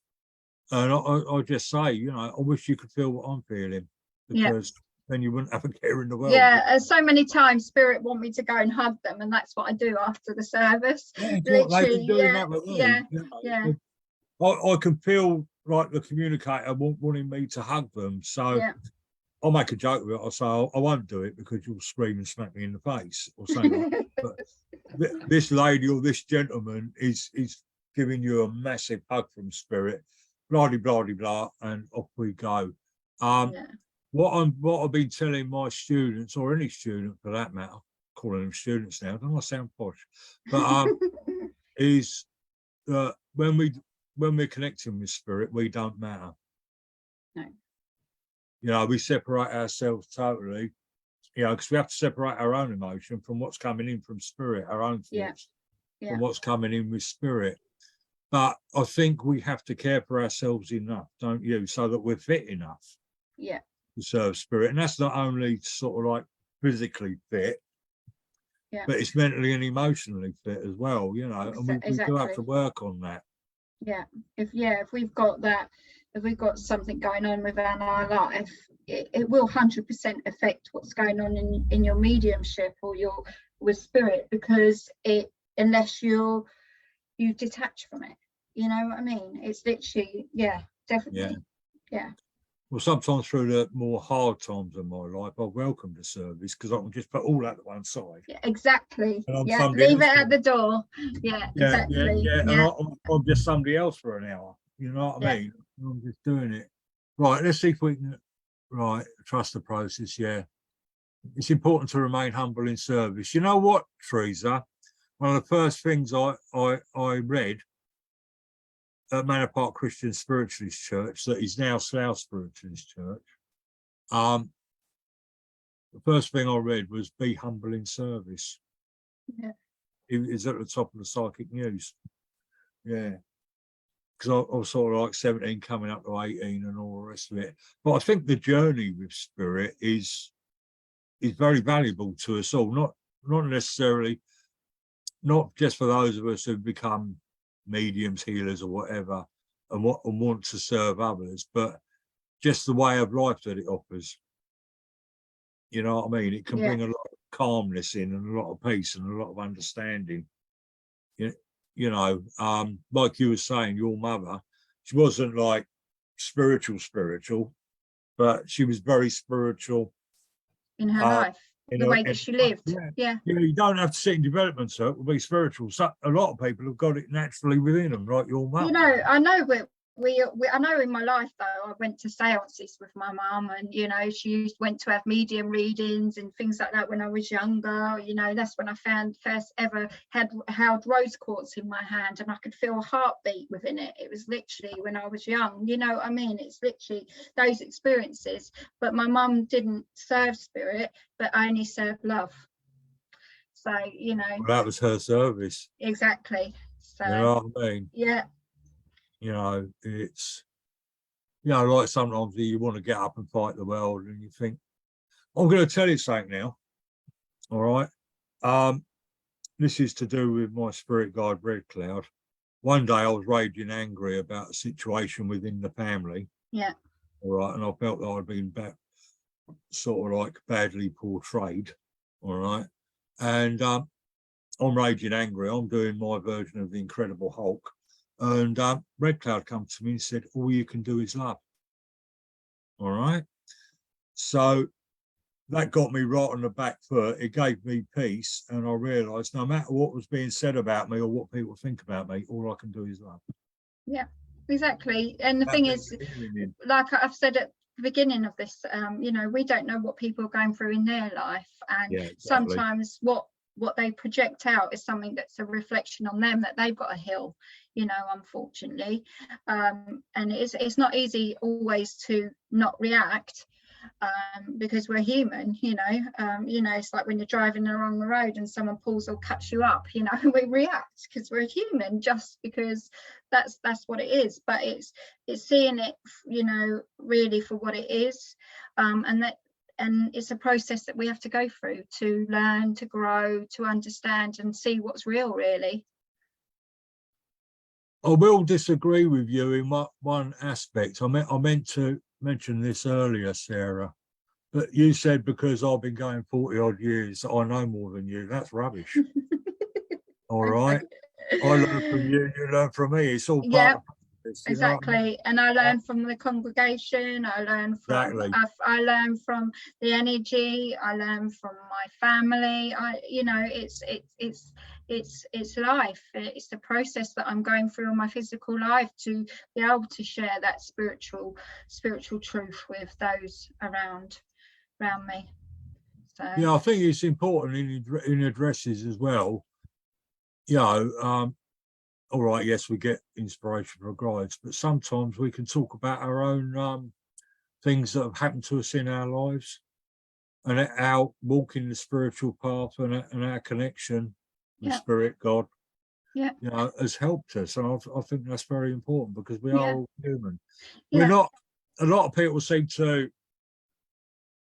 A: And I just say, you know, I wish you could feel what I'm feeling, because then you wouldn't have a care in the world.
B: Yeah, so many times spirit want me to go and hug them, and that's what I do after the service.
A: Yeah,
B: Literally,
A: yeah. I can feel like the communicator wanting me to hug them. So I'll make a joke with it. I'll say, I won't do it because you'll scream and smack me in the face or something like that. But this lady or this gentleman is giving you a massive hug from spirit, blah, blah, blah, blah, and off we go. What I've been telling my students, or any student for that matter, calling them students now, don't I sound posh, but is that when we're connecting with spirit, we don't matter.
B: No.
A: You know, we separate ourselves totally, you know, because we have to separate our own emotion from what's coming in from spirit, our own thoughts from what's coming in with spirit. But I think we have to care for ourselves enough, don't you, so that we're fit enough to serve spirit. And that's not only sort of like physically fit, but it's mentally and emotionally fit as well, you know, and we do have to work on that.
B: If we've got that, if we've got something going on within our life, it will 100% affect what's going on in your mediumship or with spirit, because unless you detach from it, you know what I mean? It's literally, definitely.
A: Well, sometimes through the more hard times in my life, I welcome the service because I can just put all that to one side.
B: Yeah, exactly.
A: Yeah,
B: leave it at the door. Exactly.
A: And I'm just somebody else for an hour. You know what I mean? I'm just doing it. Right, let's see if we can. Right, trust the process. Yeah, it's important to remain humble in service. You know what, Teresa? One of the first things I read at Manor Park Christian Spiritualist Church, that is now Slough Spiritualist Church, the first thing I read was "Be humble in service." It is at the top of the Psychic News. Yeah, because I was sort of like 17 coming up to 18 and all the rest of it. But I think the journey with spirit is very valuable to us all, not necessarily, not just for those of us who become mediums, healers or whatever, and want to serve others, but just the way of life that it offers. You know what I mean? It can bring a lot of calmness in and a lot of peace and a lot of understanding. you know, like you were saying, your mother, she wasn't like spiritual, but she was very spiritual
B: in her life, the way that she lived. Yeah.
A: You don't have to sit in development circle to be spiritual. So a lot of people have got it naturally within them, like your mum.
B: You know, I know I know in my life though, I went to seances with my mum, and you know, she went to have medium readings and things like that when I was younger. You know, that's when I first ever held rose quartz in my hand, and I could feel a heartbeat within it. It was literally when I was young, you know what I mean? It's literally those experiences. But my mum didn't serve spirit, but only served love. So, you know,
A: Well, that was her service.
B: exactly. So,
A: You know what I mean?
B: yeah.
A: You know, it's, you know, like sometimes you want to get up and fight the world, and you think, I'm going to tell you something now. All right. This is to do with my spirit guide, Red Cloud. One day I was raging angry about a situation within the family.
B: Yeah.
A: All right. And I felt that I'd been sort of like badly portrayed. All right. And I'm raging angry. I'm doing my version of the Incredible Hulk. And Red Cloud come to me and said, all you can do is love. All right. So that got me right on the back foot. It gave me peace. And I realized no matter what was being said about me or what people think about me, all I can do is love.
B: Yeah, exactly. And the thing is, like I've said at the beginning of this, you know, we don't know what people are going through in their life. And
A: exactly.
B: Sometimes what they project out is something that's a reflection on them that they've got to heal, you know, unfortunately. And it's not easy always to not react, because we're human, you know, it's like when you're driving along the road and someone pulls or cuts you up, you know, we react because we're human, just because that's what it is. But it's seeing it, you know, really for what it is, and it's a process that we have to go through to learn, to grow, to understand and see what's real, really.
A: I will disagree with you in one aspect. I meant to mention this earlier, Sarah, but you said because I've been going 40 odd years, I know more than you. That's rubbish. All right. I learn from you, you learn from me. It's all part of this,
B: exactly.
A: You know?
B: And I learn from the congregation. I learn from I learn from the energy. I learn from my family. You know, it's life. It's the process that I'm going through in my physical life to be able to share that spiritual truth with those around me. So
A: yeah, I think it's important in addresses as well. You know, all right, yes, we get inspiration from guides, but sometimes we can talk about our own things that have happened to us in our lives, and our walking the spiritual path and our connection with Spirit, God, you know, has helped us. And I think that's very important because we are all human. We're not, a lot of people seem to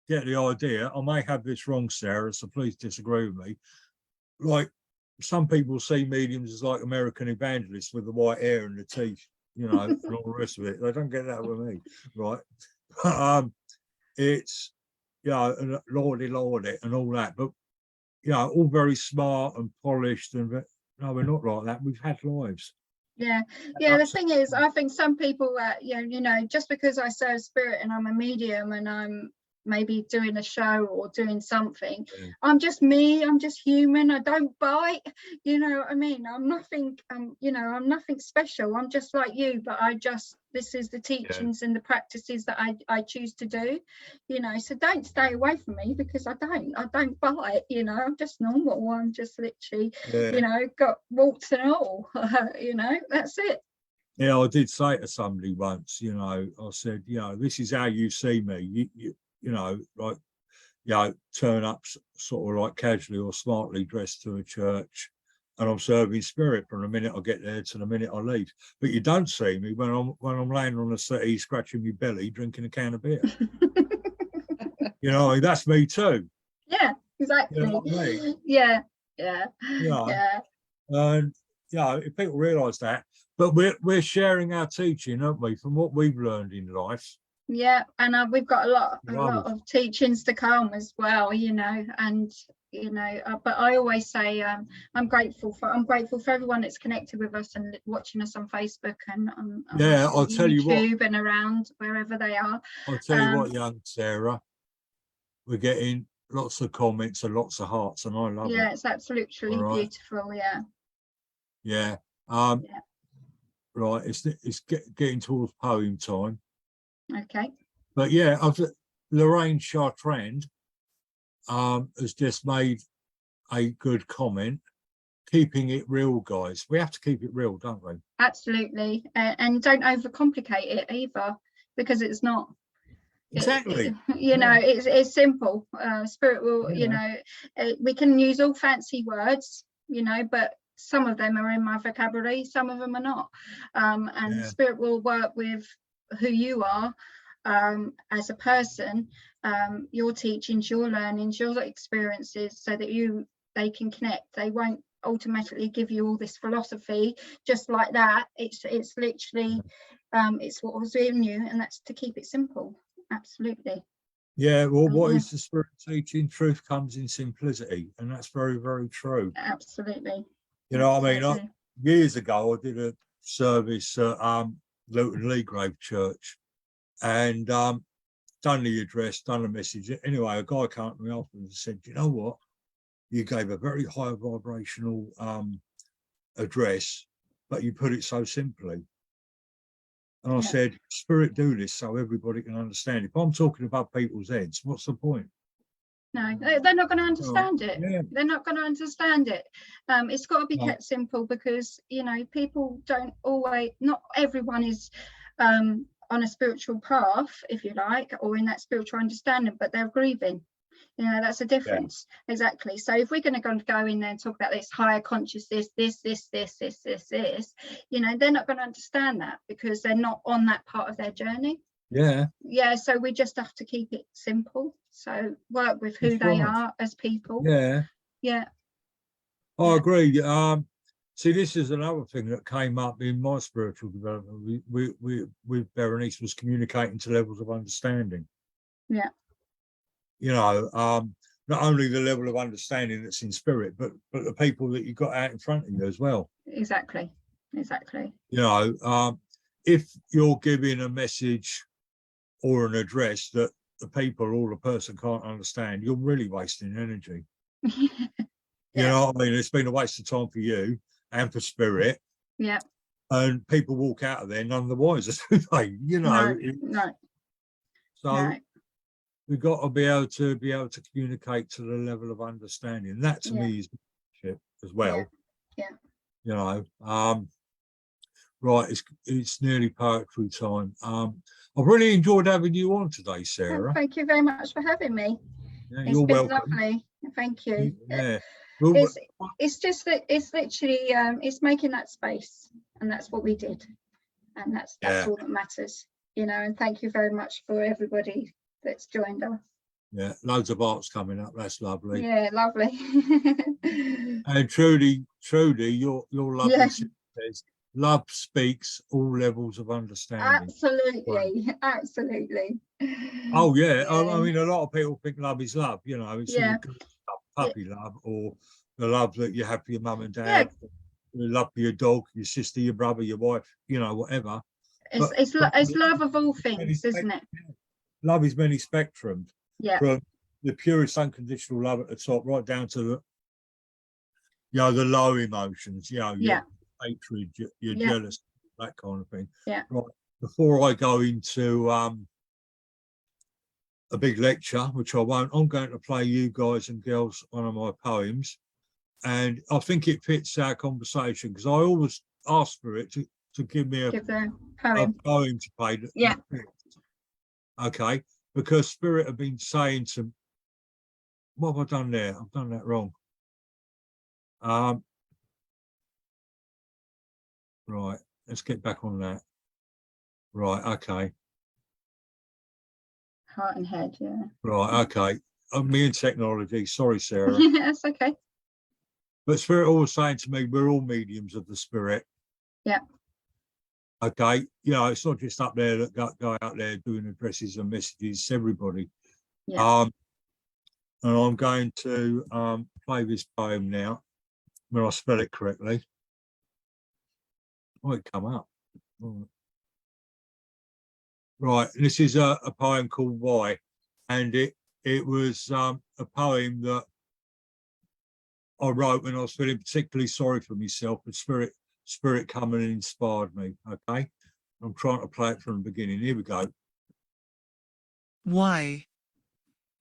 A: get the idea, I may have this wrong, Sarah, so please disagree with me, like some people see mediums as like American evangelists with the white hair and the teeth, you know, and all the rest of it. They don't get that with me, right? It's, you know, lordy and all that, but, you know, all very smart and polished, and no, we're not like that. We've had lives.
B: Yeah, the thing is, I think some people, you know, just because I serve spirit and I'm a medium and I'm maybe doing a show or doing something, I'm just me, I'm just human, I don't bite, you know what I mean? I'm nothing, you know, I'm nothing special, I'm just like you, but this is the teachings and the practices that I choose to do, you know, so don't stay away from me because I don't bite, you know, I'm just normal, I'm just literally, you know, got warts and all, you know, that's it.
A: Yeah, I did say to somebody once, you know, I said, you know, this is how you see me, you know, like, you know, turn up sort of like casually or smartly dressed to a church, and I'm serving spirit from the minute I get there to the minute I leave. But you don't see me when I'm laying on the settee, scratching my belly, drinking a can of beer. You know, I mean, that's me too.
B: Yeah, exactly.
A: You know what I mean?
B: Yeah.
A: And you know, if people realise that, but we're sharing our teaching, aren't we, from what we've learned in life.
B: Yeah, and we've got a lot of teachings to come as well, you know, and you know, but I always say I'm grateful for everyone that's connected with us and watching us on Facebook and on
A: Yeah, I'll tell you what.
B: YouTube and around wherever they are.
A: I'll tell you what, young Sarah, we're getting lots of comments and lots of hearts, and I love it.
B: Yeah, it's absolutely beautiful. Yeah.
A: Yeah. Right. It's getting towards poem time.
B: Okay.
A: But yeah, Lorraine Chartrand has just made a good comment. Keeping it real, guys. We have to keep it real, don't we?
B: Absolutely, and don't overcomplicate it either, because it's not.
A: Exactly.
B: You know, it's simple. Spirit will, you know, we can use all fancy words, you know, but some of them are in my vocabulary, some of them are not. And Spirit will work with who you are as a person, your teachings, your learnings, your experiences, so that they can connect. They won't automatically give you all this philosophy just like that. It's literally it's what was in you, and that's to keep it simple. Absolutely.
A: Yeah, well, what is the Spirit teaching? Truth comes in simplicity, and that's very, very true.
B: Absolutely.
A: You know what I mean? Years ago, I did a service at Luton Leagrave Church, and done the address, done the message. Anyway, a guy came up to me afterwards and said, "You know what? You gave a very high vibrational address, but you put it so simply." And I said, Spirit do this so everybody can understand. If I'm talking about people's heads, what's the point?
B: No, they're not going to understand it.
A: Yeah.
B: They're not going to understand it. It's got to be kept simple, because, you know, people don't always, not everyone is on a spiritual path, if you like, or in that spiritual understanding, but they're grieving. You know, that's a difference. Exactly. So if we're going to go in there and talk about this higher consciousness, this, you know, they're not going to understand that, because they're not on that part of their journey. Yeah, so we just have to keep it simple. So work with who they are as people. I
A: agree. See, this is another thing that came up in my spiritual development. We with Berenice, was communicating to levels of understanding. You know, not only the level of understanding that's in spirit, but the people that you got out in front of you as well.
B: Exactly.
A: You know, if you're giving a message or an address that the people or the person can't understand, you're really wasting energy. You know what I mean? It's been a waste of time for you and for spirit. And people walk out of there none the wiser, do they? You know. So we've got to be able to communicate to the level of understanding. That to me is leadership as well. You know, right, it's nearly poetry time. I've really enjoyed having you on today, Sarah.
B: Thank you very much for having me.
A: You're welcome.
B: Lovely. Thank you.
A: Well,
B: it's just that it's literally it's making that space, and that's what we did, and that's all that matters, you know. And thank you very much for everybody that's joined us.
A: Yeah, loads of arts coming up. That's lovely.
B: Yeah, lovely.
A: And Trudy, your lovely says, love speaks all levels of understanding.
B: Absolutely.
A: Oh yeah. I mean, a lot of people think love is love. You know, it's puppy love, or the love that you have for your mum and dad, the love for your dog, your sister, your brother, your wife. You know, whatever.
B: It's love of all things, isn't it?
A: Love is many spectrums.
B: From
A: the purest unconditional love at the top, right down to the, you know, the low emotions. You know, your hatred, your jealous, that kind of thing. Right. Before I go into a big lecture, which I won't, I'm going to play you guys and girls one of my poems, and I think it fits our conversation, because I always ask for it to give me a poem to play. Okay, because Spirit have been saying to, what have I done there? I've done that wrong. Right, let's get back on that. Right, okay.
B: Heart and head,
A: Right, okay. Me and technology. Sorry, Sarah.
B: That's okay.
A: But Spirit always saying to me, we're all mediums of the Spirit. Okay, you know, it's not just up there that go out there doing addresses and messages. It's everybody. And And I'm going to play this poem now, when I spell it correctly. Oh, it come up. Right, this is a poem called Why, and it was a poem that I wrote when I was feeling particularly sorry for myself. The spirit come and inspired me. Okay, I'm trying to play it from the beginning. Here we go.
D: Why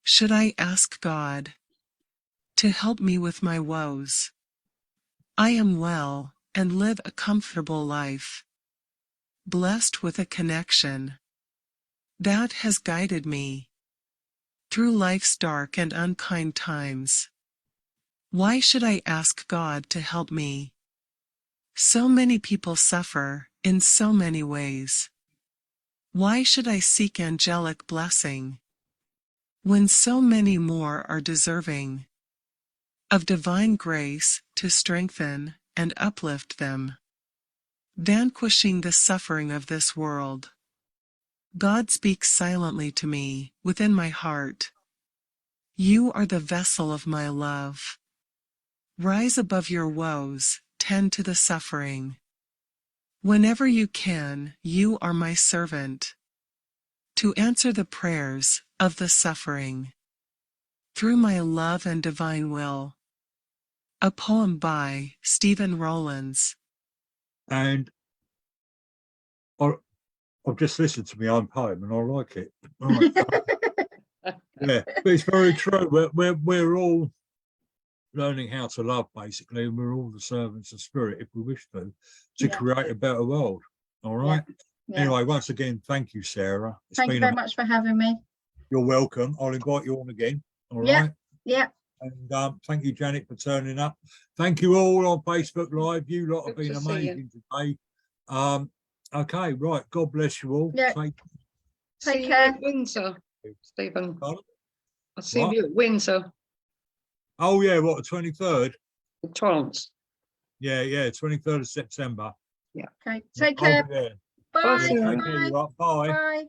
D: should I ask God to help me with my woes? I am well and live a comfortable life, blessed with a connection that has guided me through life's dark and unkind times. Why should I ask God to help me? So many people suffer in so many ways. Why should I seek angelic blessing when so many more are deserving of divine grace to strengthen and uplift them, vanquishing the suffering of this world? God speaks silently to me within my heart. You are the vessel of my love. Rise above your woes, tend to the suffering. Whenever you can, you are my servant, to answer the prayers of the suffering. Through my love and divine will. A poem by Stephen Rowlands.
A: And I've just listened to my own poem and I like it. Right. Yeah, but it's very true. We're all learning how to love, basically, and we're all the servants of spirit, if we wish to
B: Yeah.
A: create a better world. All right.
B: Yeah.
A: Anyway, once again, thank you, Sarah.
B: Thank you very much for having me.
A: You're welcome. I'll invite you on again. All
B: Yeah.
A: right.
B: Yeah.
A: And thank you, Janet, for turning up. Thank you all on Facebook Live. You lot have
C: Good
A: been
C: to see you.
A: amazing today. Okay, right. God bless you all.
B: Yeah.
A: Take
B: Take
C: See
B: care.
C: you at Windsor, Stephen.
A: Pardon?
C: I'll see
A: What?
C: you at Windsor,
A: Oh yeah, what, the 23rd?
C: the Torrance.
A: Yeah, 23rd of September.
B: Okay. Take
A: I'll
B: care.
A: be there.
B: Bye.
C: Bye,
A: Yeah,
C: Sarah.
A: take care,
B: Bye.
A: you lot. Bye.
B: Bye.